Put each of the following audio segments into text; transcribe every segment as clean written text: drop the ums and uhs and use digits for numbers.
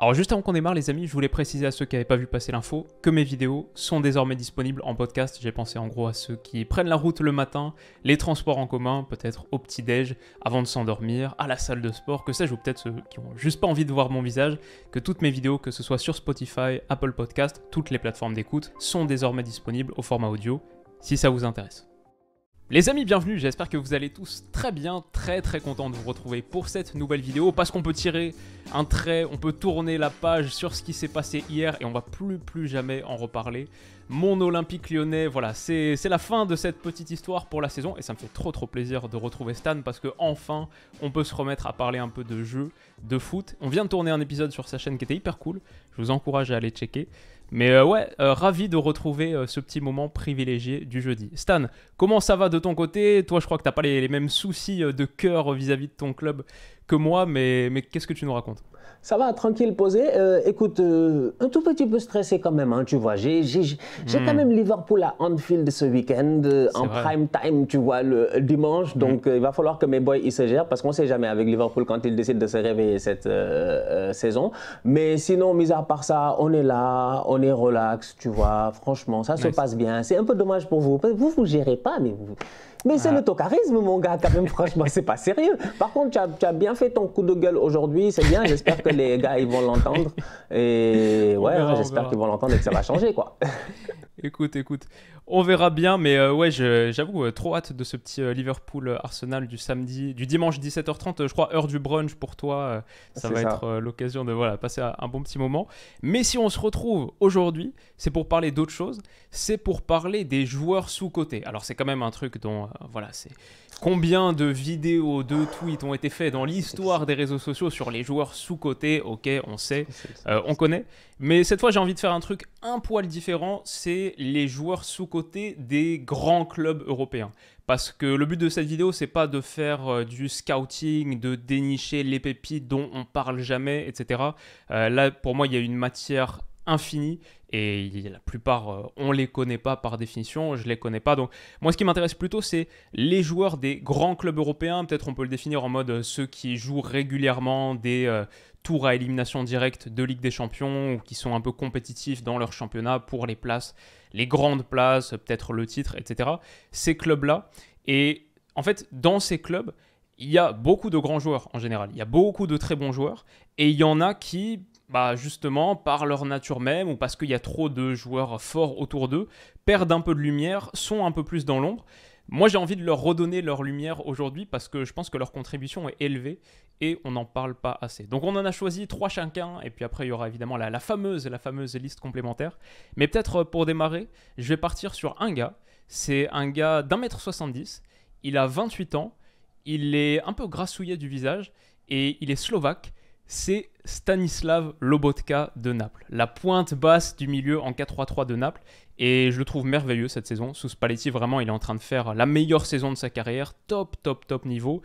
Alors juste avant qu'on démarre les amis, je voulais préciser à ceux qui n'avaient pas vu passer l'info que mes vidéos sont désormais disponibles en podcast. J'ai pensé en gros à ceux qui prennent la route le matin, les transports en commun, peut-être au petit-déj, avant de s'endormir, à la salle de sport, que sais-je, ou peut-être ceux qui ont juste pas envie de voir mon visage, que toutes mes vidéos, que ce soit sur Spotify, Apple Podcast, toutes les plateformes d'écoute, sont désormais disponibles au format audio, si ça vous intéresse. Les amis, bienvenue, j'espère que vous allez tous très bien, très content de vous retrouver pour cette nouvelle vidéo parce qu'on peut tirer un trait, on peut tourner la page sur ce qui s'est passé hier et on va plus jamais en reparler. Mon Olympique lyonnais, voilà, c'est la fin de cette petite histoire pour la saison et ça me fait trop plaisir de retrouver Stan parce que enfin on peut se remettre à parler un peu de jeux, de foot. On vient de tourner un épisode sur sa chaîne qui était hyper cool, je vous encourage à aller checker. Mais ravi de retrouver ce petit moment privilégié du jeudi. Stan, comment ça va de ton côté? Toi, je crois que t'as pas les mêmes soucis de cœur vis-à-vis de ton club que moi, mais qu'est-ce que tu nous racontes? Ça va, tranquille, posé. Écoute, un tout petit peu stressé quand même, hein, tu vois. J'ai quand même Liverpool à Anfield ce week-end, en vrai. prime time, tu vois, le dimanche. Donc, il va falloir que mes boys ils se gèrent parce qu'on ne sait jamais avec Liverpool quand ils décident de se réveiller cette saison. Mais sinon, mis à part ça, on est là, on est relax, tu vois. Franchement, ça se passe bien. C'est un peu dommage pour vous. Vous gérez pas, mais c'est le tocarisme, mon gars, quand même, franchement, c'est pas sérieux. Par contre, tu as bien fait ton coup de gueule aujourd'hui, c'est bien, j'espère que les gars, ils vont l'entendre. Et ouais, j'espère qu'ils vont l'entendre et que ça va changer, quoi. Écoute, on verra bien, mais ouais, j'avoue, trop hâte de ce petit Liverpool-Arsenal du dimanche 17h30, je crois, heure du brunch pour toi, ça va être l'occasion de passer un bon petit moment. Mais si on se retrouve aujourd'hui, c'est pour parler d'autre chose, c'est pour parler des joueurs sous-cotés. Alors c'est quand même un truc dont, c'est combien de vidéos, de tweets ont été faits dans l'histoire des réseaux sociaux sur les joueurs sous-cotés, ok, on sait, on connaît. Mais cette fois, j'ai envie de faire un truc un poil différent, c'est les joueurs sous-cotés des grands clubs européens. Parce que le but de cette vidéo, c'est pas de faire du scouting, de dénicher les pépites dont on parle jamais, etc. Là, pour moi, il y a une matière infinie et la plupart, on les connaît pas par définition, je les connais pas. Donc, moi, ce qui m'intéresse plutôt, c'est les joueurs des grands clubs européens. Peut-être on peut le définir en mode ceux qui jouent régulièrement des tours à élimination directe de Ligue des Champions ou qui sont un peu compétitifs dans leur championnat pour les places, les grandes places, peut-être le titre, etc. Ces clubs-là. Et en fait, dans ces clubs, il y a beaucoup de grands joueurs en général. Il y a beaucoup de très bons joueurs et il y en a qui, justement, par leur nature même ou parce qu'il y a trop de joueurs forts autour d'eux, perdent un peu de lumière, sont un peu plus dans l'ombre. Moi, j'ai envie de leur redonner leur lumière aujourd'hui parce que je pense que leur contribution est élevée et on n'en parle pas assez. Donc, on en a choisi 3 chacun et puis après, il y aura évidemment la fameuse liste complémentaire. Mais peut-être pour démarrer, je vais partir sur un gars. C'est un gars d'1m70, il a 28 ans, il est un peu grassouillet du visage et il est slovaque. C'est Stanislav Lobotka de Naples, la pointe basse du milieu en 4-3-3 de Naples. Et je le trouve merveilleux cette saison. Sous Spalletti, vraiment, il est en train de faire la meilleure saison de sa carrière. Top niveau.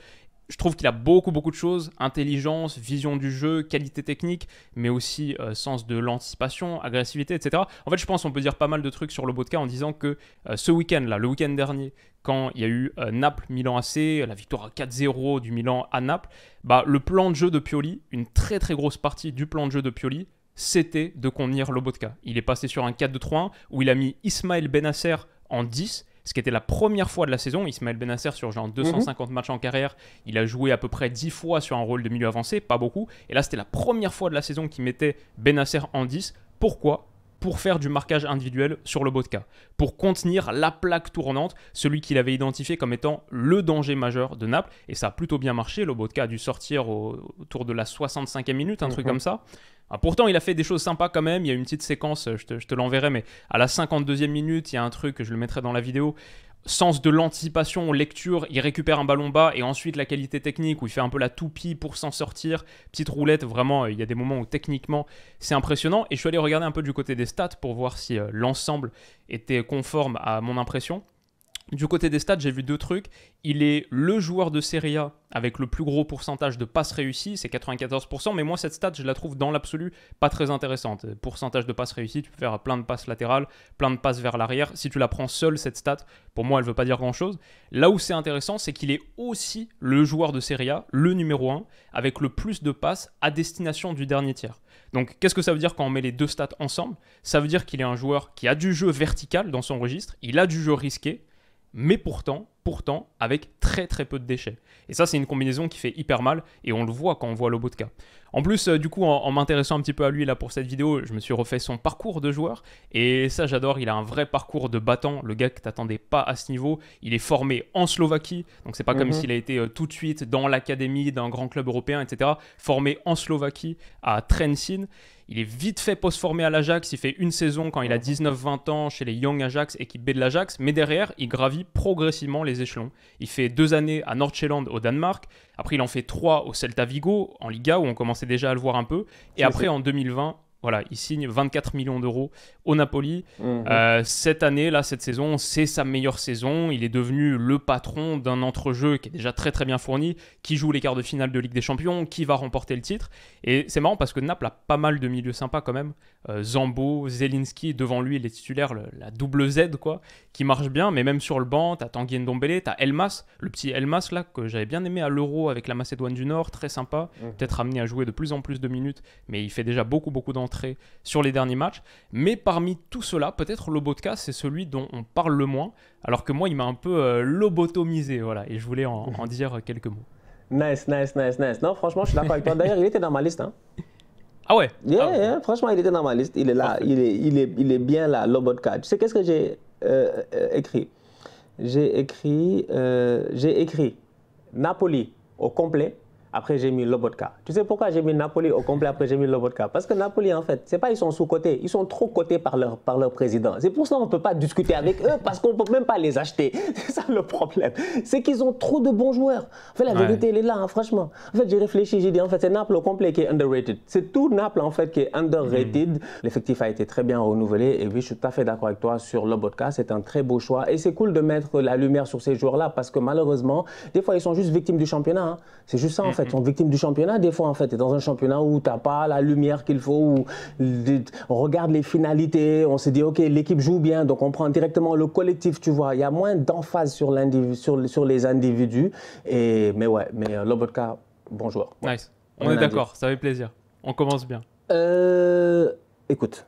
Je trouve qu'il a beaucoup de choses. Intelligence, vision du jeu, qualité technique, mais aussi sens de l'anticipation, agressivité, etc. En fait, je pense qu'on peut dire pas mal de trucs sur Lobotka en disant que ce week-end-là, le week-end dernier, quand il y a eu Naples-Milan AC, la victoire à 4-0 du Milan à Naples, le plan de jeu de Pioli, une très grosse partie du plan de jeu de Pioli, c'était de contenir Lobotka. Il est passé sur un 4-2-3-1 où il a mis Ismaël Bennacer en 10, ce qui était la première fois de la saison. Ismaël Bennacer, sur genre 250 matchs en carrière, il a joué à peu près 10 fois sur un rôle de milieu avancé, pas beaucoup. Et là, c'était la première fois de la saison qu'il mettait Bennacer en 10. Pourquoi ? Pour faire du marquage individuel sur Lobotka, pour contenir la plaque tournante, celui qu'il avait identifié comme étant le danger majeur de Naples. Et ça a plutôt bien marché. Lobotka a dû sortir autour de la 65e minute, un truc comme ça. Pourtant, il a fait des choses sympas quand même. Il y a une petite séquence, je te l'enverrai, mais à la 52e minute, il y a un truc, je le mettrai dans la vidéo. Sens de l'anticipation, lecture, il récupère un ballon bas et ensuite la qualité technique où il fait un peu la toupie pour s'en sortir. Petite roulette, vraiment, il y a des moments où techniquement c'est impressionnant. Et je suis allé regarder un peu du côté des stats pour voir si l'ensemble était conforme à mon impression. Du côté des stats, j'ai vu 2 trucs. Il est le joueur de Serie A avec le plus gros pourcentage de passes réussies, c'est 94%, mais moi cette stat, je la trouve dans l'absolu pas très intéressante. Pourcentage de passes réussies, tu peux faire plein de passes latérales, plein de passes vers l'arrière. Si tu la prends seule, cette stat, pour moi, elle veut pas dire grand-chose. Là où c'est intéressant, c'est qu'il est aussi le joueur de Serie A, le numéro 1, avec le plus de passes à destination du dernier tiers. Donc, qu'est-ce que ça veut dire quand on met les 2 stats ensemble? Ça veut dire qu'il est un joueur qui a du jeu vertical dans son registre, il a du jeu risqué, mais pourtant, avec très très peu de déchets. Et ça, c'est une combinaison qui fait hyper mal, et on le voit quand on voit Lobotka. En plus, du coup, en m'intéressant un petit peu à lui là pour cette vidéo, je me suis refait son parcours de joueur, et ça j'adore, il a un vrai parcours de battant, le gars que t'attendais pas à ce niveau. Il est formé en Slovaquie, donc c'est pas comme s'il a été tout de suite dans l'académie d'un grand club européen, etc. Formé en Slovaquie, à Trenčín. Il est vite fait post-formé à l'Ajax, il fait une saison quand il a 19-20 ans chez les Young Ajax, équipe B de l'Ajax, mais derrière, il gravit progressivement les échelons. Il fait 2 années à Nordsjælland au Danemark, après il en fait 3 au Celta Vigo, en Liga, où on commençait déjà à le voir un peu, et après en 2020... Voilà, il signe 24 millions d'euros au Napoli. Cette année, là, cette saison, c'est sa meilleure saison. Il est devenu le patron d'un entrejeu qui est déjà très très bien fourni, qui joue les quarts de finale de Ligue des Champions, qui va remporter le titre. Et c'est marrant parce que Naples a pas mal de milieux sympas quand même. Zambo, Zelinski, devant lui, les titulaires, la double Z, quoi, qui marche bien. Mais même sur le banc, t'as Tanguy Ndombele, t'as Elmas, le petit Elmas, là, que j'avais bien aimé à l'Euro avec la Macédoine du Nord, très sympa. Peut-être amené à jouer de plus en plus de minutes, mais il fait déjà beaucoup d'entrées sur les derniers matchs. Mais parmi tout cela, peut-être Lobotka, c'est celui dont on parle le moins, alors que moi, il m'a un peu lobotomisé, voilà, et je voulais en dire quelques mots. Nice. Non, franchement, je suis d'accord avec toi. D'ailleurs, il était dans ma liste. Hein. Ah ouais? Yeah, franchement, il était dans ma liste. Il est là, il est bien là, Lobotka. Tu sais, qu'est-ce que j'ai écrit? J'ai écrit Napoli au complet. Après, j'ai mis Lobotka. Tu sais pourquoi j'ai mis Napoli au complet, après j'ai mis Lobotka? Parce que Napoli, en fait, c'est pas ils sont sous-cotés. Ils sont trop cotés par leur président. C'est pour ça qu'on ne peut pas discuter avec eux, parce qu'on ne peut même pas les acheter. C'est ça le problème. C'est qu'ils ont trop de bons joueurs. En fait, la vérité, elle est là, hein, franchement. En fait, j'ai réfléchi, j'ai dit, en fait, c'est Naples au complet qui est underrated. C'est tout Naples, en fait, qui est underrated. L'effectif a été très bien renouvelé. Et oui, je suis tout à fait d'accord avec toi sur Lobotka. C'est un très beau choix. Et c'est cool de mettre la lumière sur ces joueurs-là, parce que malheureusement, des fois, ils sont juste victimes du championnat. Hein. C'est juste ça, en fait. Ils sont victimes du championnat. Des fois, en fait, tu es dans un championnat où tu n'as pas la lumière qu'il faut, où on regarde les finalités, on se dit, OK, l'équipe joue bien, donc on prend directement le collectif, tu vois. Il y a moins d'emphase sur les individus. Mais Lobotka, bon joueur. Ouais. Nice. On est d'accord, ça fait plaisir. On commence bien. Écoute.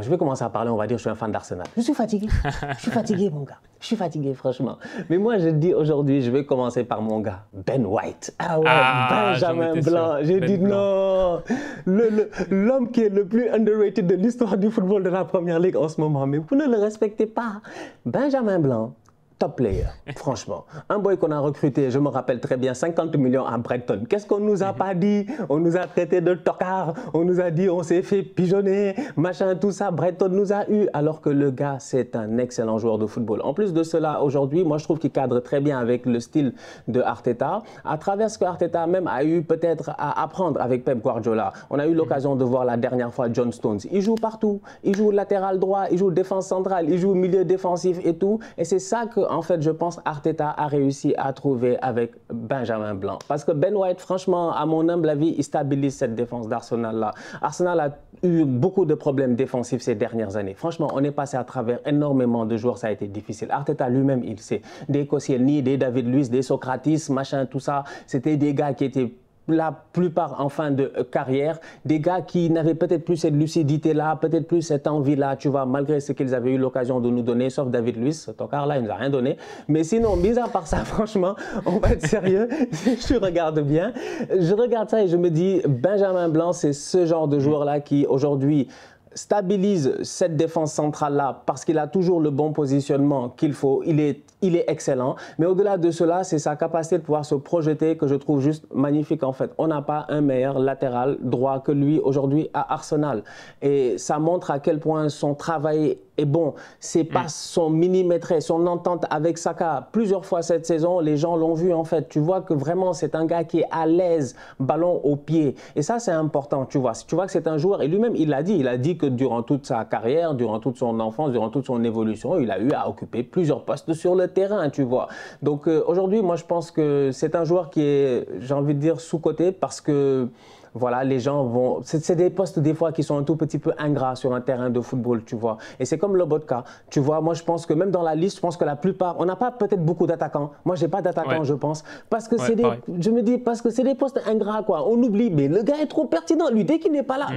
Je vais commencer à parler, on va dire, je suis un fan d'Arsenal. Je suis fatigué. Je suis fatigué, mon gars. Je suis fatigué, franchement. Mais moi, je dis aujourd'hui, je vais commencer par mon gars, Ben White. Ah ouais, Benjamin Blanc. J'ai dit non. L'homme qui est le plus underrated de l'histoire du football de la Première Ligue en ce moment. Mais vous ne le respectez pas. Benjamin Blanc. Top player, franchement. Un boy qu'on a recruté, je me rappelle très bien, 50 millions à Brighton. Qu'est-ce qu'on nous a pas dit? On nous a traité de tocard, on nous a dit on s'est fait pigeonner, machin, tout ça. Brighton nous a eu, alors que le gars, c'est un excellent joueur de football. En plus de cela, aujourd'hui, moi je trouve qu'il cadre très bien avec le style de Arteta, à travers ce que Arteta même a eu peut-être à apprendre avec Pep Guardiola. On a eu l'occasion de voir la dernière fois John Stones. Il joue partout, il joue latéral droit, il joue défense centrale, il joue milieu défensif et tout. Et c'est ça que en fait, je pense Arteta a réussi à trouver avec Benjamin Blanc. Parce que Ben White, franchement, à mon humble avis, il stabilise cette défense d'Arsenal-là. Arsenal a eu beaucoup de problèmes défensifs ces dernières années. Franchement, on est passé à travers énormément de joueurs, ça a été difficile. Arteta lui-même, il sait. Des Koscielny, des David Luiz, des Socrates, machin, tout ça, c'était des gars qui étaient la plupart en fin de carrière, des gars qui n'avaient peut-être plus cette lucidité-là, peut-être plus cette envie-là, tu vois, malgré ce qu'ils avaient eu l'occasion de nous donner, sauf David Luiz, ce tocard-là, il ne nous a rien donné. Mais sinon, mis à part ça, franchement, on va être sérieux, je regarde bien, je regarde ça et je me dis, Benjamin Blanc, c'est ce genre de joueur-là qui, aujourd'hui, stabilise cette défense centrale-là parce qu'il a toujours le bon positionnement qu'il faut. Il est excellent. Mais au-delà de cela, c'est sa capacité de pouvoir se projeter que je trouve juste magnifique en fait. On n'a pas un meilleur latéral droit que lui aujourd'hui à Arsenal. Et ça montre à quel point son travail est bon. Ses passes sont millimétrées, son entente avec Saka, plusieurs fois cette saison, les gens l'ont vu en fait. Tu vois que vraiment c'est un gars qui est à l'aise, ballon au pied. Et ça c'est important, tu vois. Tu vois que c'est un joueur, et lui-même il a dit que durant toute sa carrière, durant toute son enfance, durant toute son évolution, il a eu à occuper plusieurs postes sur le terrain, tu vois. Donc aujourd'hui, moi je pense que c'est un joueur qui est, j'ai envie de dire, sous-coté parce que voilà, les gens vont... C'est des postes des fois qui sont un tout petit peu ingrats sur un terrain de football, tu vois. Et c'est comme Lobotka, tu vois. Moi, je pense que même dans la liste, je pense que la plupart... On n'a pas peut-être beaucoup d'attaquants. Moi, je n'ai pas d'attaquants, je pense. Parce que je me dis, parce que c'est des postes ingrats, quoi. On oublie, mais le gars est trop pertinent. Lui, dès qu'il n'est pas là...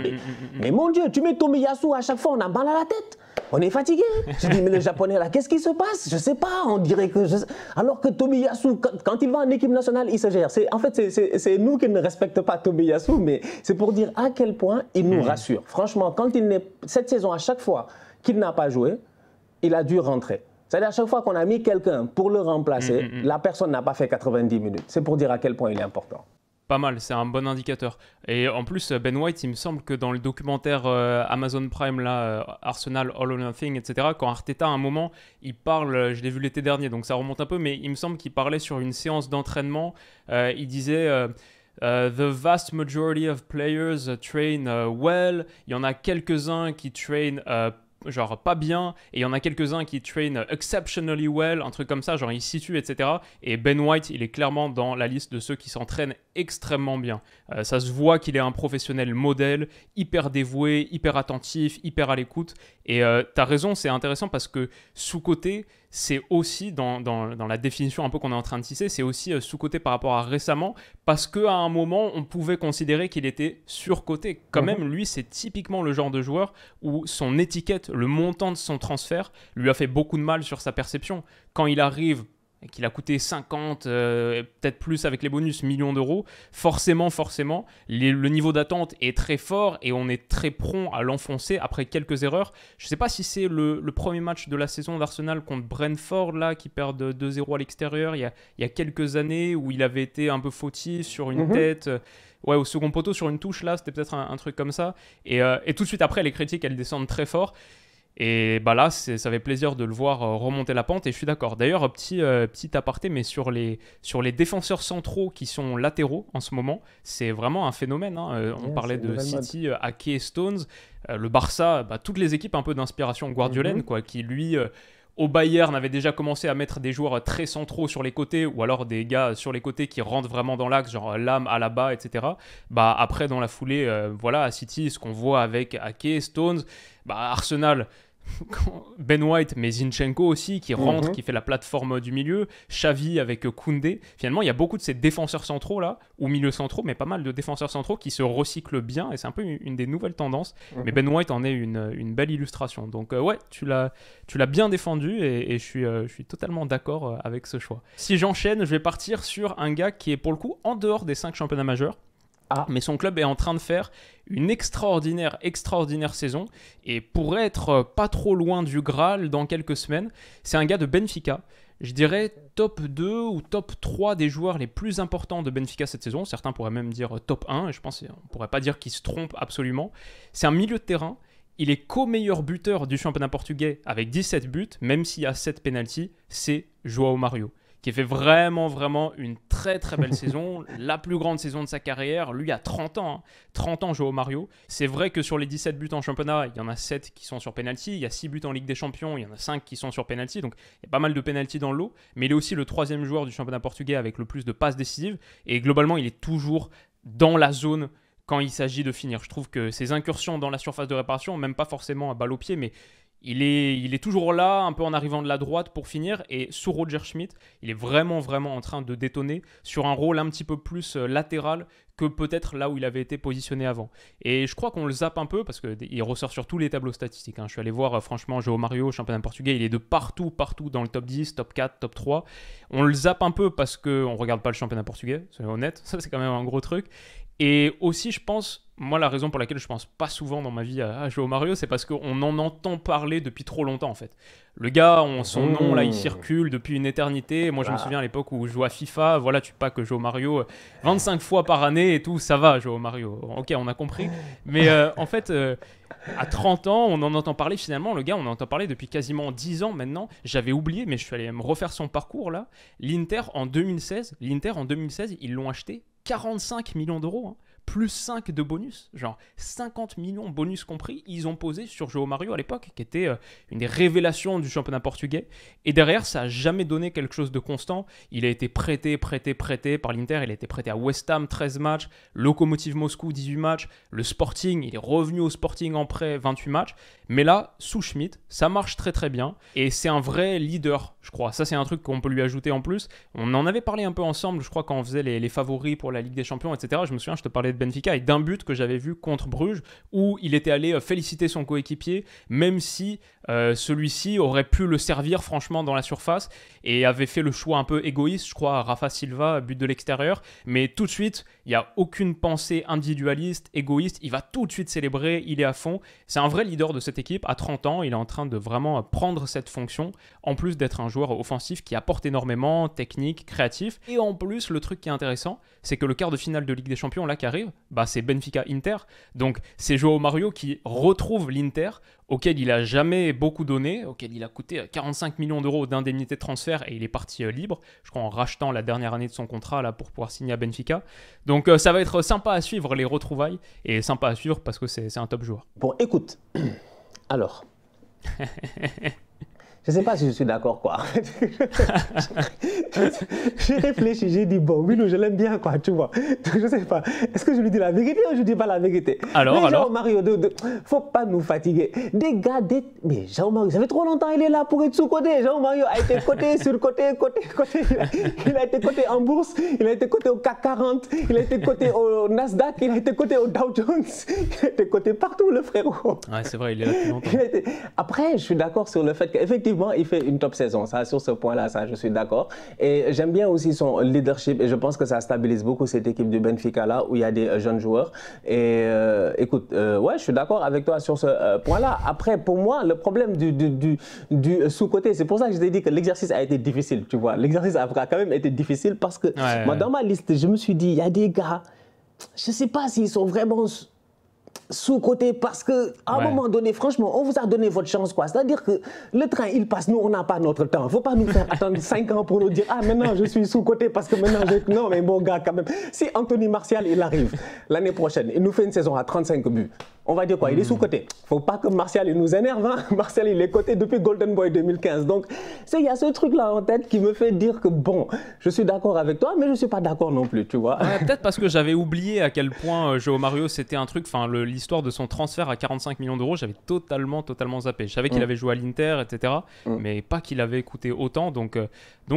Mais mon Dieu, tu mets Tomiyasu à chaque fois, on a mal à la tête. On est fatigué. Je dis, mais le Japonais, là, qu'est-ce qui se passe? Je ne sais pas. On dirait que... Alors que Tomiyasu, quand il va en équipe nationale, il se gère. En fait, c'est nous qui ne respectons pas Tomiyasu, mais c'est pour dire à quel point il nous rassure. Franchement, cette saison, à chaque fois qu'il n'a pas joué, il a dû rentrer. C'est-à-dire à chaque fois qu'on a mis quelqu'un pour le remplacer, la personne n'a pas fait 90 minutes. C'est pour dire à quel point il est important. Pas mal, c'est un bon indicateur. Et en plus, Ben White, il me semble que dans le documentaire Amazon Prime, là, Arsenal, All or Nothing, etc., quand Arteta, à un moment, il parle, je l'ai vu l'été dernier, donc ça remonte un peu, mais il me semble qu'il parlait sur une séance d'entraînement. Il disait... the vast majority of players train well. Il y en a quelques-uns qui train genre pas bien, et il y en a quelques-uns qui train exceptionally well, un truc comme ça, genre il situe, etc. Et Ben White, il est clairement dans la liste de ceux qui s'entraînent extrêmement bien. Ça se voit qu'il est un professionnel modèle, hyper dévoué, hyper attentif, hyper à l'écoute. Et t'as raison, c'est intéressant parce que sous-côté, c'est aussi, dans la définition un peu qu'on est en train de tisser, c'est aussi sous-côté par rapport à récemment, parce qu'à un moment, on pouvait considérer qu'il était surcoté. Quand même, lui, c'est typiquement le genre de joueur où son étiquette, le montant de son transfert, lui a fait beaucoup de mal sur sa perception. Quand il arrive... et qu'il a coûté 50, peut-être plus avec les bonus, millions d'euros, forcément, le niveau d'attente est très fort et on est très prompt à l'enfoncer après quelques erreurs. Je ne sais pas si c'est le premier match de la saison d'Arsenal contre Brentford, là, qui perd 2-0 à l'extérieur, il y a quelques années où il avait été un peu fautif sur une tête... Ouais, au second poteau, sur une touche, là, c'était peut-être un truc comme ça. Et tout de suite après, les critiques, elles descendent très fort. Et bah là, ça fait plaisir de le voir remonter la pente, et je suis d'accord. D'ailleurs, petit aparté, mais sur les défenseurs centraux qui sont latéraux en ce moment, c'est vraiment un phénomène. On parlait de City, Ake et Stones. Le Barça, toutes les équipes un peu d'inspiration guardiolaine, quoi, qui lui... au Bayern, avait déjà commencé à mettre des joueurs très centraux sur les côtés, ou alors des gars sur les côtés qui rentrent vraiment dans l'axe, genre Lam, Alaba, etc. Après, dans la foulée, voilà, à City, ce qu'on voit avec Ake, Stones, Arsenal... Ben White, mais Zinchenko aussi, qui rentre, qui fait la plateforme du milieu, Xavi avec Koundé. Finalement, il y a beaucoup de ces défenseurs centraux là, ou milieux centraux, mais pas mal de défenseurs centraux qui se recyclent bien, et c'est un peu une des nouvelles tendances. Mais Ben White en est une belle illustration. Donc ouais, tu l'as bien défendu, et je suis totalement d'accord avec ce choix. Si j'enchaîne, je vais partir sur un gars qui est pour le coup en dehors des 5 championnats majeurs. Mais son club est en train de faire une extraordinaire saison et pourrait être pas trop loin du Graal dans quelques semaines. C'est un gars de Benfica. Je dirais top 2 ou top 3 des joueurs les plus importants de Benfica cette saison. Certains pourraient même dire top 1, et je pense qu'on ne pourrait pas dire qu'il se trompe absolument. C'est un milieu de terrain. Il est co-meilleur buteur du championnat portugais avec 17 buts, même s'il y a 7 pénaltys. C'est João Mario, qui fait vraiment une très belle saison, la plus grande saison de sa carrière. Lui a 30 ans, 30 ans João Mario. C'est vrai que sur les 17 buts en championnat, il y en a 7 qui sont sur penalty, il y a 6 buts en Ligue des Champions, il y en a 5 qui sont sur penalty, donc il y a pas mal de penalty dans le lot, mais il est aussi le 3e joueur du championnat portugais avec le plus de passes décisives, et globalement il est toujours dans la zone quand il s'agit de finir. Je trouve que ses incursions dans la surface de réparation, même pas forcément à balle au pied, mais il est toujours là, un peu en arrivant de la droite pour finir. Et sous Roger Schmidt, il est vraiment en train de détonner sur un rôle un petit peu plus latéral que peut-être là où il avait été positionné avant. Et je crois qu'on le zappe un peu parce qu'il ressort sur tous les tableaux statistiques. Je suis allé voir, franchement, João Mario, championnat portugais, il est de partout dans le top 10, top 4, top 3. On le zappe un peu parce qu'on ne regarde pas le championnat portugais, soyons honnêtes. Ça, c'est quand même un gros truc. Et aussi, je pense, moi, la raison pour laquelle je pense pas souvent dans ma vie à João Mario, c'est parce qu'on en entend parler depuis trop longtemps, en fait. Le gars, son nom, là, il circule depuis une éternité. Moi, je me souviens à l'époque où je jouais à FIFA, voilà, tu pas que João Mario 25 fois par année et tout, ça va, João Mario. Ok, on a compris. Mais en fait, à 30 ans, on en entend parler finalement. Le gars, on en entend parler depuis quasiment 10 ans maintenant. J'avais oublié, mais je suis allé me refaire son parcours, là. L'Inter, en 2016, ils l'ont acheté 45 millions d'euros, hein. Plus 5 de bonus, genre 50 millions bonus compris, ils ont posé sur João Mario à l'époque, qui était une des révélations du championnat portugais. Et derrière, ça n'a jamais donné quelque chose de constant. Il a été prêté par l'Inter, il a été prêté à West Ham, 13 matchs, Lokomotiv Moscou, 18 matchs, le Sporting, il est revenu au Sporting en prêt, 28 matchs. Mais là, sous Schmidt, ça marche très très bien, et c'est un vrai leader, je crois. Ça, c'est un truc qu'on peut lui ajouter en plus. On en avait parlé un peu ensemble, je crois, quand on faisait les favoris pour la Ligue des Champions, etc. Je me souviens, je te parlais de Benfica et d'un but que j'avais vu contre Bruges où il était allé féliciter son coéquipier, même si celui-ci aurait pu le servir franchement dans la surface, et avait fait le choix un peu égoïste, je crois, à Rafa Silva, but de l'extérieur. Mais tout de suite, il n'y a aucune pensée individualiste, égoïste. Il va tout de suite célébrer, il est à fond. C'est un vrai leader de cette équipe. À 30 ans, il est en train de vraiment prendre cette fonction, en plus d'être un joueur offensif qui apporte énormément, technique, créatif. Et en plus, le truc qui est intéressant, c'est que le quart de finale de Ligue des Champions, là, qui arrive, c'est Benfica-Inter. Donc, c'est João Mario qui retrouve l'Inter, auquel il n'a jamais beaucoup donné, auquel il a coûté 45 millions d'euros d'indemnité de transfert, et il est parti libre, je crois en rachetant la dernière année de son contrat là, pour pouvoir signer à Benfica. Donc ça va être sympa à suivre, les retrouvailles, et sympa à suivre parce que c'est un top joueur. Bon, écoute, alors... Je ne sais pas si je suis d'accord, quoi. J'ai réfléchi, j'ai dit, bon, oui, non, je l'aime bien, quoi, tu vois. Donc, je ne sais pas. Est-ce que je lui dis la vérité ou je ne dis pas la vérité? Alors João Mario, faut pas nous fatiguer. Mais João Mario, ça fait trop longtemps qu'il est là pour être sous-coté. João Mario a été coté, sur-coté, côté. Il a été coté en bourse, il a été coté au CAC 40, il a été coté au Nasdaq, il a été coté au Dow Jones, il a été coté partout, le frérot. Ouais, c'est vrai, il est là depuis longtemps. Après, je suis d'accord sur le fait qu'effectivement, il fait une top saison. Ça, sur ce point-là, ça, je suis d'accord. Et j'aime bien aussi son leadership, et je pense que ça stabilise beaucoup cette équipe du Benfica là, où il y a des jeunes joueurs. Et écoute, ouais, je suis d'accord avec toi sur ce point-là. Après, pour moi, le problème du sous-côté, c'est pour ça que je t'ai dit que l'exercice a été difficile, tu vois. L'exercice a quand même été difficile parce que moi, dans ma liste, je me suis dit, il y a des gars, je ne sais pas s'ils sont vraiment sous-côté parce qu'à un moment donné, franchement, on vous a donné votre chance, quoi. C'est-à-dire que le train, il passe, nous, on n'a pas notre temps. Il ne faut pas nous faire attendre 5 ans pour nous dire « Ah, maintenant, je suis sous-côté parce que maintenant, Non, mais bon gars, quand même. Si Anthony Martial, il arrive l'année prochaine, il nous fait une saison à 35 buts, on va dire quoi? Il est sous-côté. Il ne faut pas que Martial, il nous énerve. Hein? Martial, il est coté depuis Golden Boy 2015. Donc, il y a ce truc-là en tête qui me fait dire que, bon, je suis d'accord avec toi, mais je ne suis pas d'accord non plus, tu vois. Peut-être parce que j'avais oublié à quel point João Mario, c'était un truc, enfin, l'histoire de son transfert à 45 millions d'euros, j'avais totalement zappé. Je savais qu'il avait joué à l'Inter, etc., mais pas qu'il avait coûté autant. Donc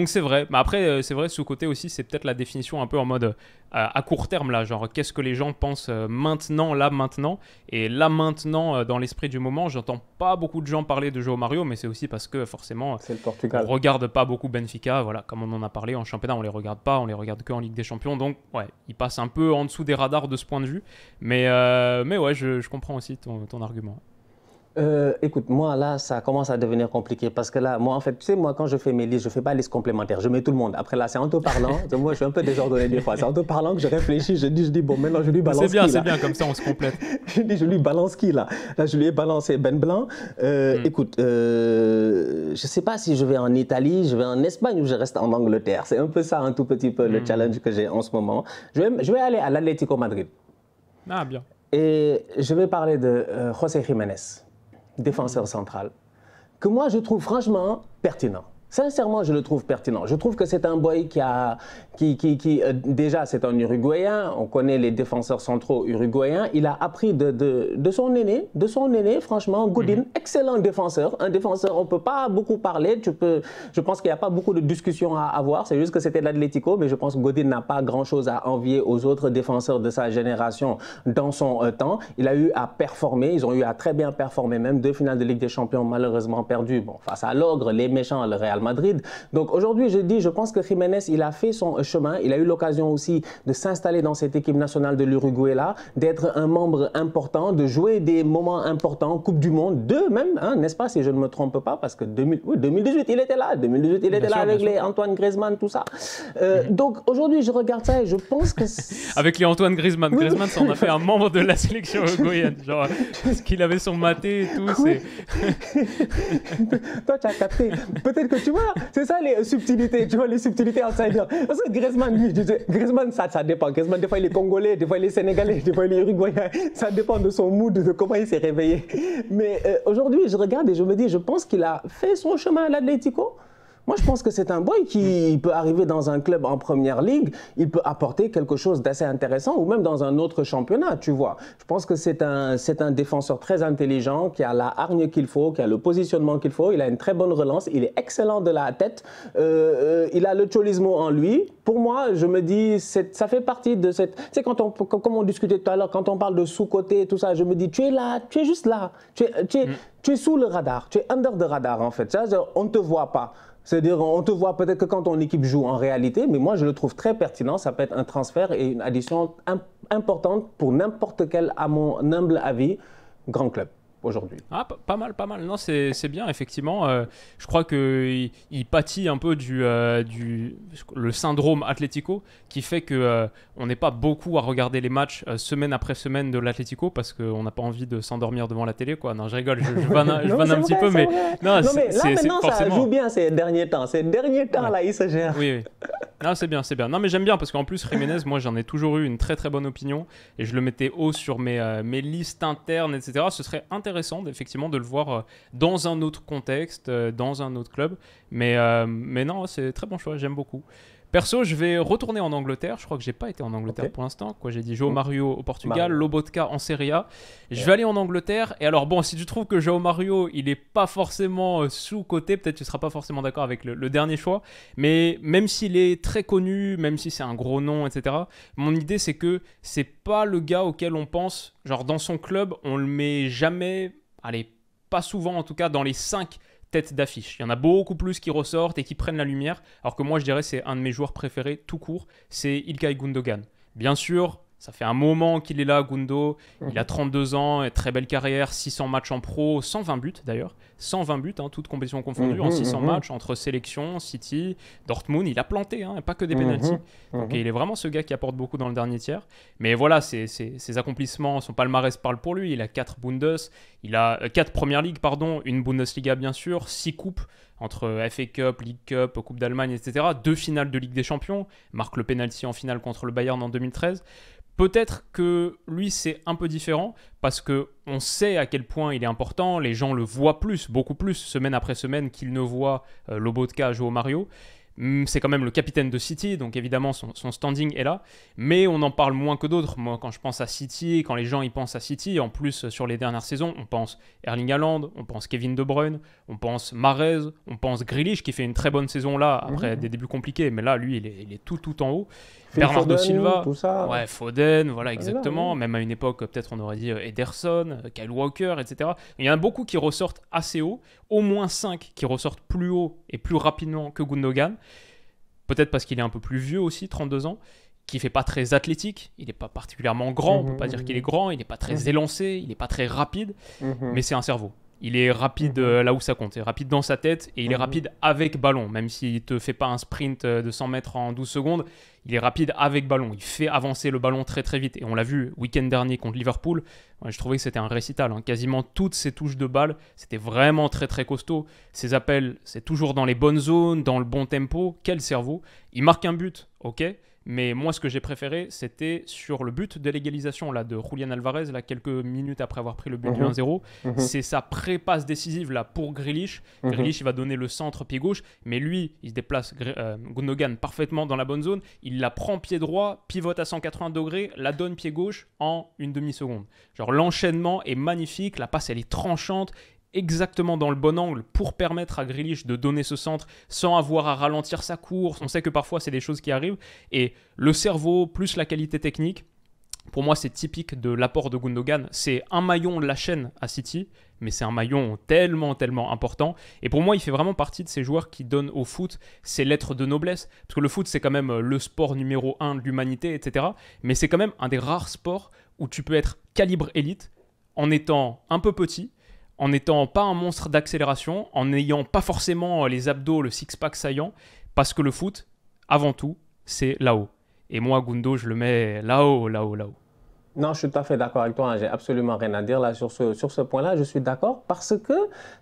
c'est vrai. Mais après, c'est vrai, sous-côté aussi, c'est peut-être la définition un peu en mode à court terme, là, genre, qu'est-ce que les gens pensent maintenant. Et là, maintenant, dans l'esprit du moment, j'entends pas beaucoup de gens parler de João Mario, mais c'est aussi parce que, forcément, c'est le Portugal. On regarde pas beaucoup Benfica, voilà, comme on en a parlé en championnat, on les regarde pas, on les regarde que en Ligue des Champions, donc, ouais, il passe un peu en dessous des radars de ce point de vue, mais ouais, je comprends aussi ton argument. Écoute, moi là, ça commence à devenir compliqué parce que là, moi en fait, tu sais, moi quand je fais mes listes, je fais pas liste complémentaire, je mets tout le monde. Après là, c'est en te parlant, moi je suis un peu désordonné des fois, c'est en te parlant que je réfléchis, je dis bon, maintenant je lui balance qui là. C'est bien, comme ça on se complète. Je lui balance qui là? Là, je lui ai balancé Ben Blanc. Écoute, je sais pas si je vais en Italie, je vais en Espagne ou je reste en Angleterre. C'est un peu ça, un tout petit peu le challenge que j'ai en ce moment. Je vais aller à l'Atlético Madrid. Ah, bien. Et je vais parler de José Jiménez, défenseur central, que moi je trouve franchement pertinent. Sincèrement, je le trouve pertinent. Je trouve que c'est un boy qui déjà, c'est un Uruguayen. On connaît les défenseurs centraux uruguayens. Il a appris de son aîné, franchement, Godin, excellent défenseur. Un défenseur, on ne peut pas beaucoup parler. Je pense qu'il n'y a pas beaucoup de discussions à avoir. C'est juste que c'était l'Atlético, mais je pense que Godin n'a pas grand-chose à envier aux autres défenseurs de sa génération dans son temps. Il a eu à performer. Ils ont eu à très bien performer, même 2 finales de Ligue des Champions malheureusement perdues. Bon, face à l'ogre, les méchants, le Real Madrid. Donc aujourd'hui, je pense que Jiménez, il a fait son chemin. Il a eu l'occasion aussi de s'installer dans cette équipe nationale de l'Uruguay là, d'être un membre important, de jouer des moments importants, Coupe du Monde, deux même, hein, n'est-ce pas, si je ne me trompe pas, parce que 2018, il était là. 2018, il était là avec les Antoine Griezmann, tout ça. Donc aujourd'hui, je regarde ça et je pense que... Avec les Antoine Griezmann. Oui. Griezmann, ça en a fait un membre de la sélection uruguayenne. Genre, parce qu'il avait son maté et tout. Oui. Toi, tu as capté. Peut-être que tu vois, c'est ça les subtilités. Tu vois, les subtilités outsider. Parce que Griezmann, lui, Griezmann, ça dépend. Griezmann, des fois, il est congolais, des fois, il est sénégalais, des fois, il est uruguayen. Ça dépend de son mood, de comment il s'est réveillé. Mais aujourd'hui, je regarde et je me dis, je pense qu'il a fait son chemin à l'Atlético. Moi, je pense que c'est un boy qui peut arriver dans un club en première ligue, il peut apporter quelque chose d'assez intéressant ou même dans un autre championnat, tu vois. Je pense que c'est un défenseur très intelligent, qui a la hargne qu'il faut, qui a le positionnement qu'il faut, il a une très bonne relance, il est excellent de la tête, il a le cholismo en lui. Pour moi, je me dis, ça fait partie de cette... Tu sais, comme on discutait tout à l'heure, quand on parle de sous-côté et tout ça, je me dis, tu es là, tu es juste là, tu es sous le radar, tu es under the radar en fait. On ne te voit pas. C'est-à-dire, on te voit peut-être que quand ton équipe joue en réalité, mais moi, je le trouve très pertinent. Ça peut être un transfert et une addition importante pour n'importe quel, à mon humble avis, grand club aujourd'hui. Ah, pas mal. Non, c'est bien, effectivement. Je crois qu'il pâtit un peu le syndrome Atlético, qui fait qu'on n'est pas beaucoup à regarder les matchs semaine après semaine de l'Atlético, parce qu'on n'a pas envie de s'endormir devant la télé, quoi. Non, je rigole, je vanne un petit peu, mais... Non, mais là, maintenant, ça joue bien ces derniers temps. Ces derniers temps, là, il se gère. Oui. Non, c'est bien. Non, mais j'aime bien, parce qu'en plus, Jiménez, moi, j'en ai toujours eu une très, très bonne opinion, et je le mettais haut sur mes listes internes, etc. Ce serait intéressant, effectivement, de le voir dans un autre contexte, dans un autre club. Mais non, c'est très bon choix, j'aime beaucoup. Perso, je vais retourner en Angleterre. Je crois que j'ai pas été en Angleterre pour l'instant. J'ai dit João Mario au Portugal, Lobotka en Serie A. Je vais aller en Angleterre. Et alors, bon, si tu trouves que João Mario, il est pas forcément sous-coté, peut-être tu seras pas forcément d'accord avec le dernier choix. Mais même s'il est très connu, même si c'est un gros nom, etc., mon idée, c'est que c'est pas le gars auquel on pense, genre dans son club, on le met jamais, allez, pas souvent en tout cas, dans les 5 tête d'affiche. Il y en a beaucoup plus qui ressortent et qui prennent la lumière, alors que moi je dirais c'est un de mes joueurs préférés tout court, c'est Ilkay Gundogan. Bien sûr, ça fait un moment qu'il est là, Gundo, il a 32 ans, très belle carrière, 600 matchs en pro, 120 buts d'ailleurs, 120 buts, hein, toutes compétitions confondues, en 600 matchs, entre sélection, City, Dortmund, il a planté, hein, pas que des pénaltys. Donc il est vraiment ce gars qui apporte beaucoup dans le dernier tiers. Mais voilà, ses accomplissements, son palmarès parle pour lui, il a 4 Premier League, une Bundesliga bien sûr, 6 coupes, entre FA Cup, League Cup, Coupe d'Allemagne, etc. 2 finales de Ligue des Champions, marque le penalty en finale contre le Bayern en 2013. Peut-être que lui, c'est un peu différent parce qu'on sait à quel point il est important. Les gens le voient beaucoup plus, semaine après semaine, qu'ils ne voient Lobotka jouer au Mario. C'est quand même le capitaine de City, donc évidemment son standing est là, mais on en parle moins que d'autres. Moi, quand je pense à City, quand les gens y pensent à City, en plus sur les dernières saisons, on pense Erling Haaland, on pense Kevin De Bruyne, on pense Mahrez, on pense Grealish qui fait une très bonne saison là, après des débuts compliqués, mais là, lui, il est tout en haut. Bernardo Silva, tout ça. Ouais, Foden, voilà, exactement. Même à une époque, peut-être on aurait dit Ederson, Kyle Walker, etc. Il y en a beaucoup qui ressortent assez haut, au moins 5 qui ressortent plus haut et plus rapidement que Gundogan. Peut-être parce qu'il est un peu plus vieux aussi, 32 ans, qui fait pas très athlétique, il n'est pas particulièrement grand, on peut pas dire qu'il est grand, il n'est pas très élancé, il n'est pas très rapide, mais c'est un cerveau. Il est rapide là où ça compte, il est rapide dans sa tête et il est rapide avec ballon, même s'il ne te fait pas un sprint de 100 mètres en 12 secondes, il est rapide avec ballon, il fait avancer le ballon très très vite. Et on l'a vu week-end dernier contre Liverpool, je trouvais que c'était un récital, hein. Quasiment toutes ses touches de balle, c'était vraiment très très costaud. Ses appels, c'est toujours dans les bonnes zones, dans le bon tempo, quel cerveau. Il marque un but, ok. Mais moi, ce que j'ai préféré, c'était sur le but de l'égalisation là, de Julián Alvarez, là, quelques minutes après avoir pris le but du 1-0. C'est sa pré-passe décisive là, pour Grealish. Grealish, il va donner le centre pied gauche, mais lui, il se déplace, Gundogan, parfaitement dans la bonne zone. Il la prend pied droit, pivote à 180 degrés, la donne pied gauche en une demi-seconde. Genre, l'enchaînement est magnifique, la passe, elle est tranchante, exactement dans le bon angle pour permettre à Grealish de donner ce centre sans avoir à ralentir sa course. On sait que parfois c'est des choses qui arrivent et le cerveau plus la qualité technique, pour moi, c'est typique de l'apport de Gundogan. C'est un maillon de la chaîne à City, mais c'est un maillon tellement, tellement important. Et pour moi, il fait vraiment partie de ces joueurs qui donnent au foot ses lettres de noblesse. Parce que le foot, c'est quand même le sport numéro 1 de l'humanité, etc. Mais c'est quand même un des rares sports où tu peux être calibre élite en étant un peu petit, en n'étant pas un monstre d'accélération, en n'ayant pas forcément les abdos, le six-pack saillant, parce que le foot, avant tout, c'est là-haut. Et moi, Gundo, je le mets là-haut, là-haut, là-haut. Non, je suis tout à fait d'accord avec toi. Hein. J'ai absolument rien à dire là sur ce point-là. Je suis d'accord parce que,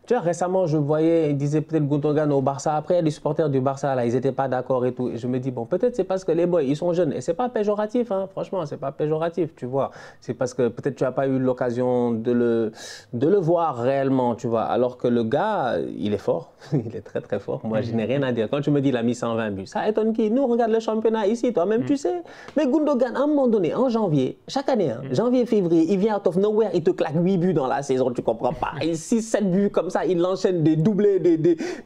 tu vois, récemment, je voyais, il disait peut-être Gundogan au Barça. Après, il y a des supporters du Barça, là, ils n'étaient pas d'accord et tout. Et je me dis, bon, peut-être c'est parce que les boys, ils sont jeunes. Et c'est pas péjoratif, hein. Franchement, c'est pas péjoratif, tu vois. C'est parce que peut-être tu n'as pas eu l'occasion de le voir réellement, tu vois. Alors que le gars, il est fort. Il est très, très fort. Moi, je n'ai rien à dire. Quand tu me dis, il a mis 120 buts, ça étonne qui? Nous, on regarde le championnat ici, toi-même, tu sais. Mais Gundogan, à un moment donné, en janvier, chaque année, janvier, février, il vient out of nowhere, il te claque 8 buts dans la saison, tu comprends pas. 6-7 buts comme ça, il enchaîne des doublés,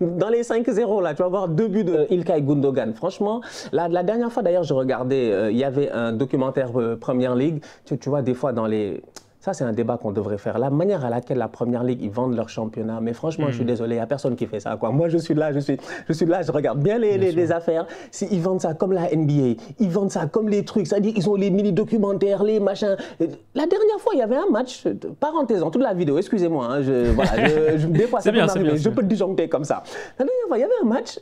dans les 5-0 là, tu vas voir 2 buts de Ilkay Gundogan. Franchement, la dernière fois d'ailleurs, je regardais, il y avait un documentaire Premier League, tu vois des fois dans les... Ça, c'est un débat qu'on devrait faire. La manière à laquelle la Première Ligue, ils vendent leur championnat. Mais franchement, je suis désolé, il n'y a personne qui fait ça, quoi. Moi, je suis là, je regarde bien les affaires. Ils vendent ça comme la NBA. Ils vendent ça comme les trucs. C'est-à-dire, ils ont les mini-documentaires, les machins. La dernière fois, il y avait un match, parenthèse, dans toute la vidéo, excusez-moi. Hein, des fois, ça peut m'arriver. Je peux te disjoncter comme ça. La dernière fois, il y avait un match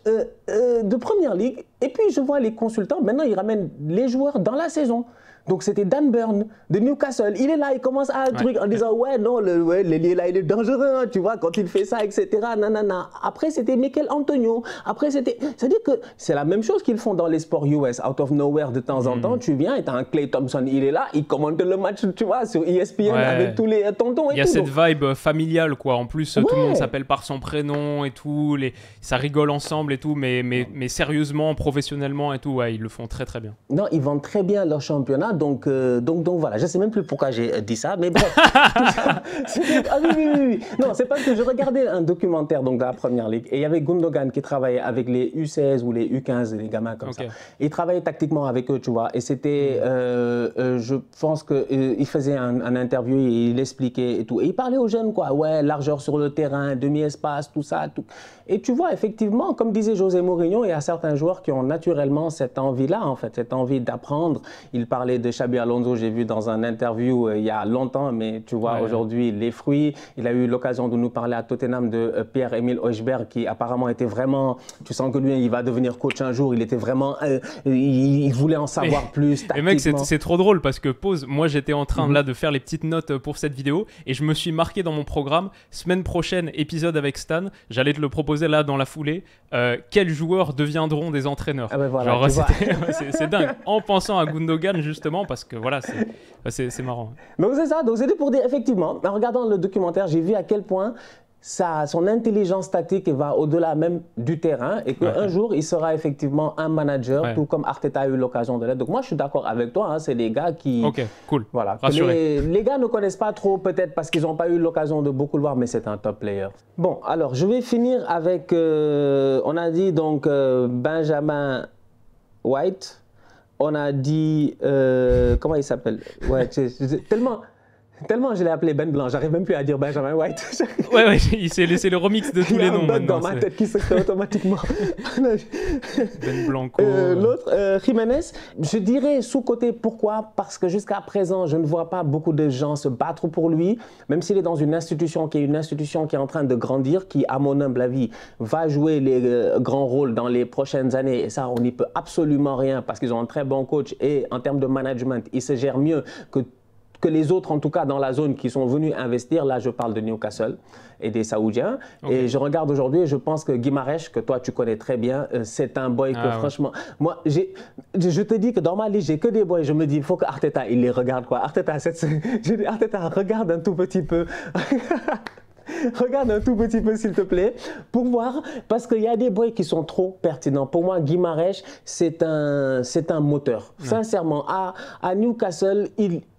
de Première Ligue. Et puis, je vois les consultants. Maintenant, ils ramènent les joueurs dans la saison. Donc, c'était Dan Burn de Newcastle. Il est là, il commence à un truc en disant « Ouais, non, l'ailier là, il est dangereux, hein, tu vois, quand il fait ça, etc. » Nanana. Après, c'était Mikel Antonio. Après, c'était... C'est-à-dire que c'est la même chose qu'ils font dans les sports US. Out of nowhere, de temps en temps, tu viens et tu as un Klay Thompson, il est là, il commente le match, tu vois, sur ESPN avec tous les tontons et tout. Il y a cette vibe familiale, quoi. En plus, tout le monde s'appelle par son prénom et tout. Ça rigole ensemble et tout, mais sérieusement, professionnellement et tout, ils le font très, très bien. Non, ils vendent très bien leur championnat. Donc voilà, je ne sais même plus pourquoi j'ai dit ça, mais bref. Oui. Non, c'est parce que je regardais un documentaire donc, de la Première Ligue et il y avait Gundogan qui travaillait avec les U16 ou les U15, les gamins comme ça. Il travaillait tactiquement avec eux, tu vois. Et c'était, je pense qu'il faisait un interview et il expliquait et tout. Et il parlait aux jeunes, quoi. Ouais, largeur sur le terrain, demi-espace, tout ça. Tout. Et tu vois, effectivement, comme disait José Mourinho, il y a certains joueurs qui ont naturellement cette envie-là, en fait, cette envie d'apprendre. Il parlait de Xabi Alonso, j'ai vu dans un interview il y a longtemps, mais tu vois, aujourd'hui, les fruits. Il a eu l'occasion de nous parler à Tottenham de Pierre-Emile Højbjerg, qui apparemment était vraiment, tu sens que lui, il va devenir coach un jour, il était vraiment, il voulait en savoir plus tactiquement. Et mec, c'est trop drôle parce que, moi j'étais en train là de faire les petites notes pour cette vidéo et je me suis marqué dans mon programme, semaine prochaine, épisode avec Stan, j'allais te le proposer là dans la foulée, quels joueurs deviendront des entraîneurs. Ah ben voilà, genre, c'est dingue, en pensant à Gundogan justement, parce que voilà, c'est marrant. Mais c'est ça, donc c'était pour dire, effectivement, en regardant le documentaire, j'ai vu à quel point son intelligence tactique va au-delà même du terrain et qu'un jour, il sera effectivement un manager, tout comme Arteta a eu l'occasion de l'être. Donc moi, je suis d'accord avec toi, hein, c'est des gars qui... Ok, cool, voilà, rassuré. Les gars ne connaissent pas trop, peut-être parce qu'ils n'ont pas eu l'occasion de beaucoup le voir, mais c'est un top player. Bon, alors, je vais finir avec, on a dit donc Benjamin White. On a dit, comment il s'appelle? Ouais, tellement je l'ai appelé Ben Blanc, j'arrive même plus à dire Benjamin White. Ouais, il s'est laissé le remix de tous les noms. Il y a un bug dans ma tête qui se fait automatiquement. Ben Blanco. L'autre, Jiménez, je dirais sous-côté. Pourquoi? Parce que jusqu'à présent, je ne vois pas beaucoup de gens se battre pour lui, même s'il est dans une institution qui est en train de grandir, qui, à mon humble avis, va jouer les grands rôles dans les prochaines années. Et ça, on n'y peut absolument rien parce qu'ils ont un très bon coach et en termes de management, ils se gèrent mieux que les autres, en tout cas dans la zone, qui sont venus investir. Là, je parle de Newcastle et des Saoudiens. Et je regarde aujourd'hui et je pense que Guimarães, que toi, tu connais très bien, c'est un boy que franchement... Moi, je te dis que dans ma liste, j'ai que des boys. Je me dis, il faut que Arteta, il les regarde, quoi. Arteta, regarde un tout petit peu. Regarde un tout petit peu, s'il te plaît, pour voir, parce qu'il y a des boys qui sont trop pertinents. Pour moi, Guimarães, c'est un moteur. Sincèrement, à Newcastle,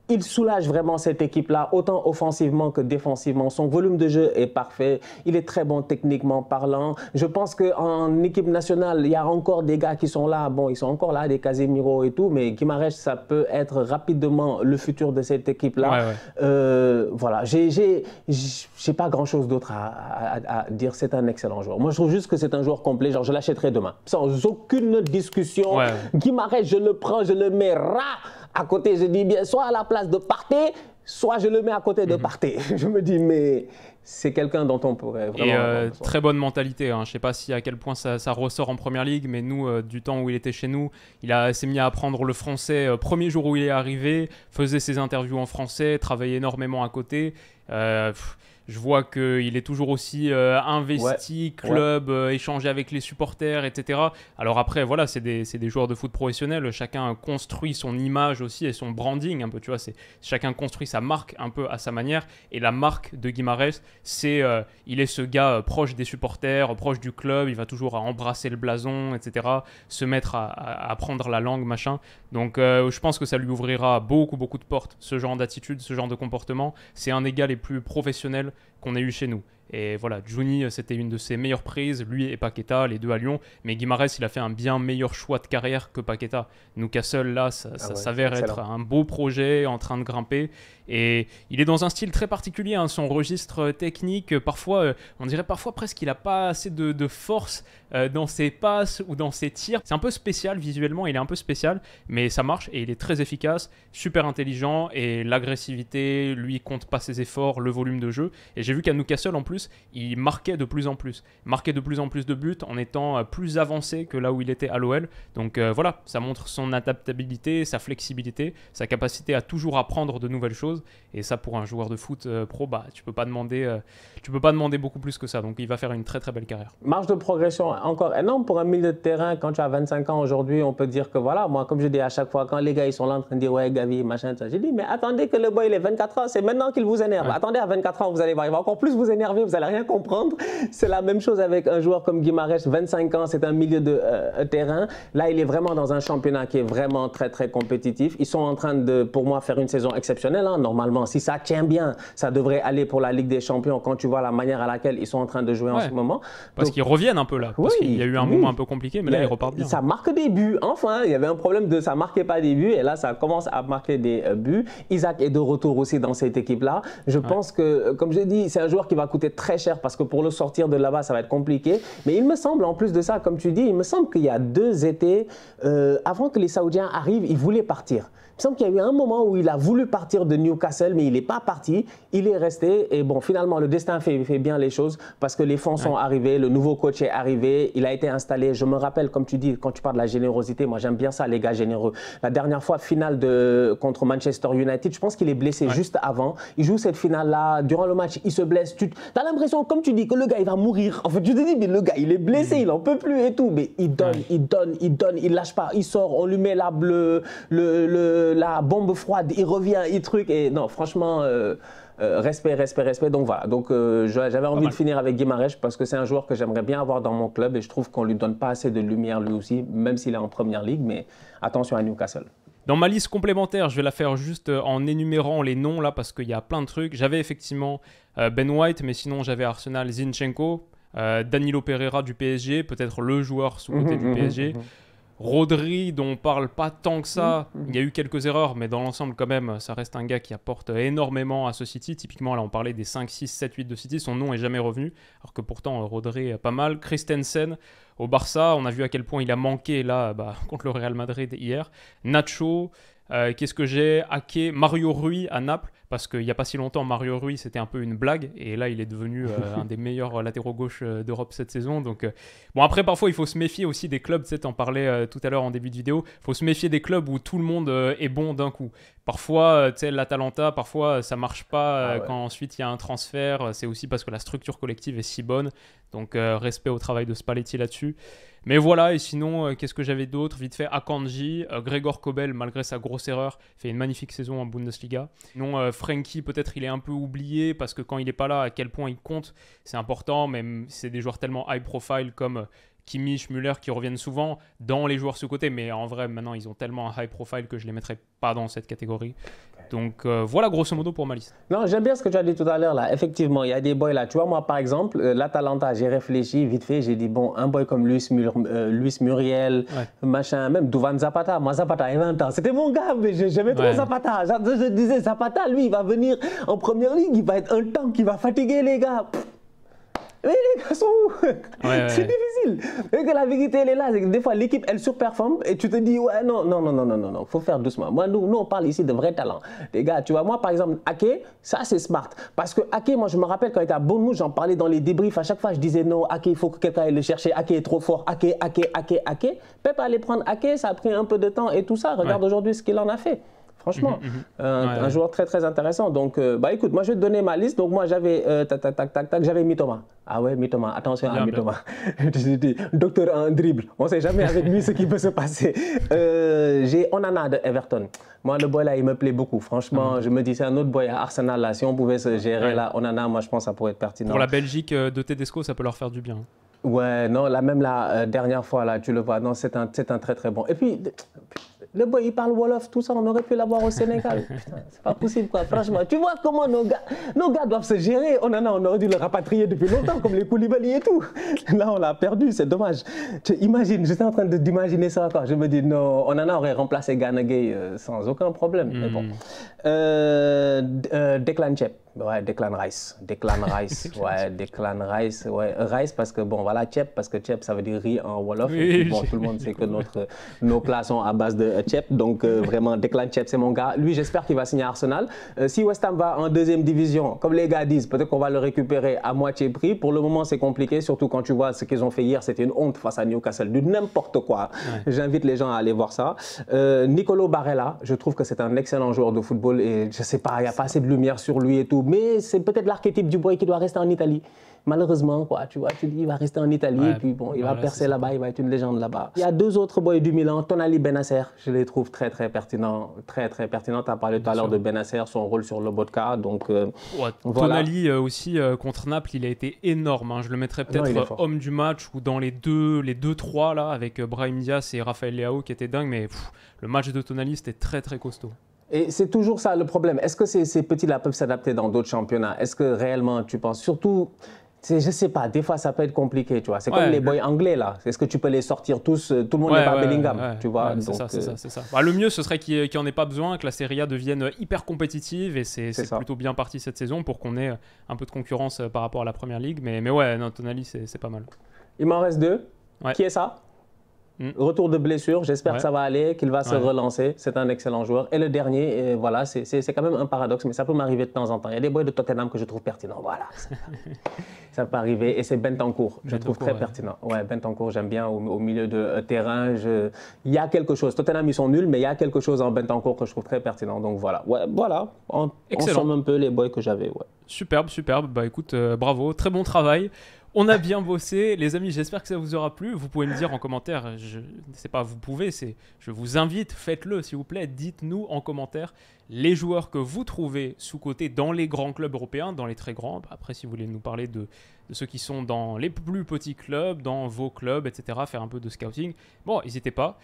il soulage vraiment cette équipe-là, autant offensivement que défensivement. Son volume de jeu est parfait. Il est très bon techniquement parlant. Je pense qu'en équipe nationale, il y a encore des gars qui sont là. Bon, ils sont encore là, des Casemiro et tout, mais Guimarães, ça peut être rapidement le futur de cette équipe-là. Ouais, ouais. Voilà, j'ai pas grand-chose d'autre à dire. C'est un excellent joueur. Moi, je trouve juste que c'est un joueur complet. Genre, je l'achèterai demain, sans aucune discussion. Ouais. Guimarães, je le prends, je le mets à côté. Je dis bien, soit à la place de Partey, soit je le mets à côté de Partey. Je me dis, mais c'est quelqu'un dont on pourrait vraiment... Et très bonne mentalité. Hein. Je ne sais pas si à quel point ça ressort en première ligue, mais nous, du temps où il était chez nous, s'est mis à apprendre le français. Premier jour où il est arrivé, faisait ses interviews en français, travaillait énormément à côté. Je vois qu'il est toujours aussi investi, club, échanger avec les supporters, etc. Alors après, voilà, c'est des joueurs de foot professionnels. Chacun construit son image aussi et son branding un peu, tu vois. Chacun construit sa marque un peu à sa manière. Et la marque de Guimarães, il est ce gars proche des supporters, proche du club. Il va toujours embrasser le blason, etc. Se mettre à apprendre la langue, machin. Donc je pense que ça lui ouvrira beaucoup, beaucoup de portes, ce genre d'attitude, ce genre de comportement. C'est un des gars les plus professionnels qu'on ait eu chez nous. Et voilà, Juni, c'était une de ses meilleures prises, lui et Paqueta, les deux à Lyon. Mais Guimarães, il a fait un bien meilleur choix de carrière que Paqueta. Newcastle, là, ça s'avère être un beau projet en train de grimper. Et il est dans un style très particulier, hein, son registre technique. Parfois, on dirait parfois presque qu'il n'a pas assez de force dans ses passes ou dans ses tirs. C'est un peu spécial visuellement, il est un peu spécial, mais ça marche et il est très efficace, super intelligent. Et l'agressivité, lui, compte pas ses efforts, le volume de jeu. Et j'ai vu qu'à Newcastle, en plus, il marquait de plus en plus. Marquait de plus en plus de buts en étant plus avancé que là où il était à l'OL. Donc voilà, ça montre son adaptabilité, sa flexibilité, sa capacité à toujours apprendre de nouvelles choses. Et ça, pour un joueur de foot pro, tu peux pas demander beaucoup plus que ça. Donc il va faire une très très belle carrière. Marge de progression encore énorme pour un milieu de terrain. Quand tu as 25 ans aujourd'hui, on peut dire que voilà, moi comme je dis à chaque fois, quand les gars ils sont là en train de dire ouais Gavi, machin, ça, j'ai dit mais attendez que le boy il est 24 ans, c'est maintenant qu'il vous énerve. Ouais. Attendez à 24 ans, vous allez voir, il va encore plus vous énerver, vous allez rien comprendre. C'est la même chose avec un joueur comme Guimarães, 25 ans, c'est un milieu de terrain. Là, il est vraiment dans un championnat qui est vraiment très très compétitif. Ils sont en train de, pour moi, faire une saison exceptionnelle. Hein. Normalement, si ça tient bien, ça devrait aller pour la Ligue des Champions quand tu vois la manière à laquelle ils sont en train de jouer en ce moment. Parce qu'ils reviennent un peu là. Parce qu'il y a eu un moment un peu compliqué, mais là, ils repartent bien. Ça marque des buts. Enfin, il y avait un problème de ça marquait pas des buts et là, ça commence à marquer des buts. Isaac est de retour aussi dans cette équipe-là. Je pense que, comme je dis, c'est un joueur qui va coûter très cher parce que pour le sortir de là-bas, ça va être compliqué. Mais il me semble, en plus de ça, comme tu dis, il me semble qu'il y a 2 étés, avant que les Saoudiens arrivent, ils voulaient partir. Il me semble qu'il y a eu un moment où il a voulu partir de Newcastle, mais il n'est pas parti. Il est resté. Et bon, finalement, le destin fait bien les choses parce que les fonds sont arrivés, le nouveau coach est arrivé, il a été installé. Je me rappelle, comme tu dis, quand tu parles de la générosité, moi j'aime bien ça, les gars généreux. La dernière fois, finale contre Manchester United, je pense qu'il est blessé juste avant. Il joue cette finale-là. Durant le match, il se blesse. Tu as l'impression, comme tu dis, que le gars, il va mourir. En fait, tu te dis, mais le gars, il est blessé, il n'en peut plus et tout. Mais il donne, il lâche pas. Il sort, on lui met la bombe froide, il revient, il truc. Et non, franchement, respect. Donc voilà. Donc j'avais envie de finir avec Guimarães parce que c'est un joueur que j'aimerais bien avoir dans mon club et je trouve qu'on lui donne pas assez de lumière lui aussi, même s'il est en première ligue. Mais attention à Newcastle. Dans ma liste complémentaire, je vais la faire juste en énumérant les noms là parce qu'il y a plein de trucs. J'avais effectivement Ben White, mais sinon j'avais Arsenal, Zinchenko, Danilo Pereira du PSG, peut-être le joueur sous-côté du PSG. Rodri, dont on parle pas tant que ça, il y a eu quelques erreurs, mais dans l'ensemble quand même, ça reste un gars qui apporte énormément à ce City. Typiquement, là on parlait des 5, 6, 7, 8 de City, son nom est jamais revenu, alors que pourtant Rodri est pas mal. Christensen au Barça, on a vu à quel point il a manqué là contre le Real Madrid hier. Nacho, qu'est-ce que j'ai? Ake, Mario Rui à Naples, parce qu'il n'y a pas si longtemps, Mario Rui c'était un peu une blague, et là il est devenu un des meilleurs latéraux gauche d'Europe cette saison. Donc, bon, après parfois il faut se méfier aussi des clubs, tu sais, t'en parlais tout à l'heure en début de vidéo, il faut se méfier des clubs où tout le monde est bon d'un coup. Parfois, tu sais, l'Atalanta, parfois ça marche pas quand ensuite il y a un transfert, c'est aussi parce que la structure collective est si bonne, donc respect au travail de Spalletti là-dessus. Mais voilà, et sinon, qu'est-ce que j'avais d'autre? Vite fait, Akanji, Gregor Kobel, malgré sa grosse erreur, fait une magnifique saison en Bundesliga. Sinon, Frenkie, peut-être il est un peu oublié, parce que quand il n'est pas là, à quel point il compte, c'est important, mais c'est des joueurs tellement high profile comme Kimmich, Müller, qui reviennent souvent dans les joueurs sous-côté, mais en vrai, maintenant, ils ont tellement un high profile que je ne les mettrais pas dans cette catégorie. Donc voilà grosso modo pour ma liste. Non, j'aime bien ce que tu as dit tout à l'heure là. Effectivement, il y a des boys là. Tu vois, moi par exemple, l'Atalanta, j'ai réfléchi vite fait. J'ai dit, bon, un boy comme Luis Muriel, machin, même Duvan Zapata. Moi, Zapata, il y avait un temps. C'était mon gars, mais j'aimais trop Zapata. Je disais, Zapata, lui, il va venir en première ligue. Il va être un tank qui va fatiguer les gars. Mais les gars sont où? C'est difficile. Et que la vérité, elle est là. Des fois, l'équipe, elle surperforme et tu te dis, ouais, non, faut faire doucement. Moi, nous, on parle ici de vrais talents. Les gars, tu vois, moi, par exemple, Ake, ça, c'est smart. Parce que Ake, moi, je me rappelle quand il était à Bournemouth, j'en parlais dans les débriefs. À chaque fois, je disais, non, Ake, il faut que quelqu'un aille le chercher. Ake est trop fort. Ake. Pep allait prendre Ake, ça a pris un peu de temps et tout ça. Regarde aujourd'hui ce qu'il en a fait. Franchement, un joueur très très intéressant. Donc, bah écoute, moi je vais te donner ma liste. Donc moi j'avais j'avais Mitoma. Ah ouais, Mitoma. Attention à Mitoma. Docteur en dribble. On ne sait jamais avec lui ce qui peut se passer. J'ai Onana de Everton. Moi le boy là, il me plaît beaucoup. Franchement, je me dis c'est un autre boy à Arsenal là. Si on pouvait se gérer là, Onana, moi je pense que ça pourrait être pertinent. Pour la Belgique de Tedesco, ça peut leur faire du bien. Ouais, non, là même la dernière fois là, tu le vois. Non, c'est un très très bon. Et puis le boy, il parle Wolof, tout ça, on aurait pu l'avoir au Sénégal. Putain, c'est pas possible, quoi. Franchement, tu vois comment nos gars doivent se gérer. On aurait dû le rapatrier depuis longtemps, comme les Koulibaly et tout. Là, on l'a perdu, c'est dommage. Imagine, j'étais en train d'imaginer ça encore. Je me dis, non, Onana aurait remplacé Gana Gueye sans aucun problème. Mais bon. Declan Chep. Ouais, Declan Rice. Rice parce que, bon, voilà, Chep, parce que Chep, ça veut dire riz en Wolof. Oui, et puis, bon, tout le monde sait que nos plats sont à base de Chep. Donc, vraiment, Declan Chep, c'est mon gars. Lui, j'espère qu'il va signer à Arsenal. Si West Ham va en deuxième division, comme les gars disent, peut-être qu'on va le récupérer à moitié prix. Pour le moment, c'est compliqué, surtout quand tu vois ce qu'ils ont fait hier. C'était une honte face à Newcastle, du n'importe quoi. Ouais. J'invite les gens à aller voir ça. Nicolo Barella, je trouve que c'est un excellent joueur de football et je sais pas, il n'y a pas assez de lumière sur lui et tout. Mais c'est peut-être l'archétype du boy qui doit rester en Italie. Malheureusement, quoi, tu vois, tu dis, il va rester en Italie, et puis bon, il va percer là-bas, il va être une légende là-bas. Il y a deux autres boys du Milan, Tonali Bennacer, je les trouve très très pertinents, tu as parlé tout à l'heure de Bennacer, son rôle sur Lobotka, donc voilà. Tonali aussi contre Naples, il a été énorme, hein. Je le mettrais peut-être homme du match ou dans les 2-3 là, avec Brahim Diaz et Raphaël Leao qui étaient dingues, mais le match de Tonali, c'était très très costaud. Et c'est toujours ça le problème. Est-ce que ces petits-là peuvent s'adapter dans d'autres championnats? Est-ce que réellement, tu penses, surtout, je sais pas, des fois ça peut être compliqué, tu vois. C'est comme les boys anglais là. Est-ce que tu peux les sortir tous? Tout le monde n'est pas Bellingham, tu vois. C'est ça. Bah, le mieux, ce serait qu'il n'y en ait pas besoin, que la Serie A devienne hyper compétitive et c'est plutôt bien parti cette saison pour qu'on ait un peu de concurrence par rapport à la Première Ligue. Mais ouais, non, Tonali, c'est pas mal. Il m'en reste deux. Qui est ça? Retour de blessure, j'espère que ça va aller, qu'il va se relancer. C'est un excellent joueur. Et le dernier, voilà, c'est quand même un paradoxe, mais ça peut m'arriver de temps en temps. Il y a des boys de Tottenham que je trouve pertinents. Voilà. Ça peut arriver. Et c'est Bentancur, je trouve très pertinent. Ouais, Bentancur, j'aime bien au milieu de terrain. Il y a quelque chose. Tottenham, ils sont nuls, mais il y a quelque chose en Bentancur que je trouve très pertinent. Donc voilà. Ouais, voilà. On somme un peu les boys que j'avais. Ouais. Superbe. Bah écoute, bravo. Très bon travail. On a bien bossé, les amis, j'espère que ça vous aura plu. Vous pouvez me dire en commentaire, c'est pas vous pouvez, je vous invite, faites-le s'il vous plaît. Dites-nous en commentaire les joueurs que vous trouvez sous-cotés dans les grands clubs européens, dans les très grands. Après, si vous voulez nous parler de ceux qui sont dans les plus petits clubs, dans vos clubs, etc., faire un peu de scouting, bon, n'hésitez pas.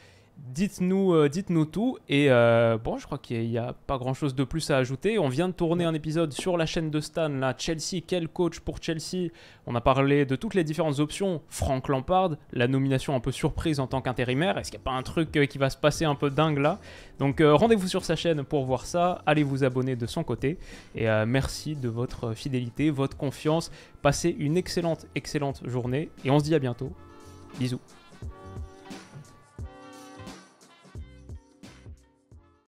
Dites-nous tout et bon, je crois qu'il n'y a pas grand-chose de plus à ajouter. On vient de tourner un épisode sur la chaîne de Stan, là, Chelsea, quel coach pour Chelsea? On a parlé de toutes les différentes options. Frank Lampard, la nomination un peu surprise en tant qu'intérimaire. Est-ce qu'il n'y a pas un truc qui va se passer un peu dingue là? Donc rendez-vous sur sa chaîne pour voir ça. Allez vous abonner de son côté et merci de votre fidélité, votre confiance. Passez une excellente journée et on se dit à bientôt. Bisous.